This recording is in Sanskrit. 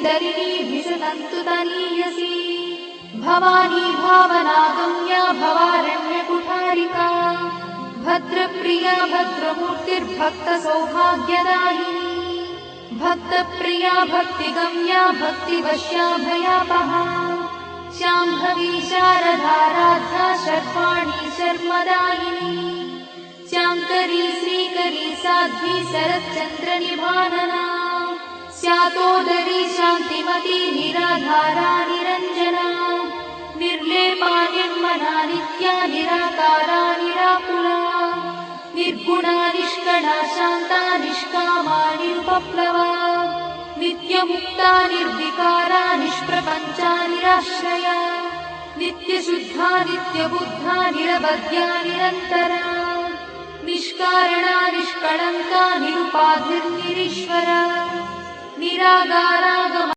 सुन्दरिणी विसतन्तु तनीयसी भवानी भावनागम्या भवारण्यकुठारिका भद्रप्रिया भद्रमूर्तिर्भक्तसौभाग्यदायिनी भक्तप्रिया भक्तिगम्या भक्तिवश्या भयापहा शाम्भवी शारदाराध्या शर्वाणी शर्मदायिनी श्यामकरी श्रीकरी साध्वी शरच्चन्द्रनिभानना स्यातोदरी शान्तिमती निराधारा निरञ्जना निर्लेपा निर्मला नित्या निराकारा निराकुला निर्गुणा निष्कणा शान्ता निष्कामा निरुपप्लवा नित्यमुक्ता निर्विकारा निष्प्रपञ्चा निराश्रया नित्यशुद्धा नित्यबुद्धा निरवध्या निरन्तरा निष्कारणा निष्कळङ्का निरुपाधिर्निरीश्वरा निरागारा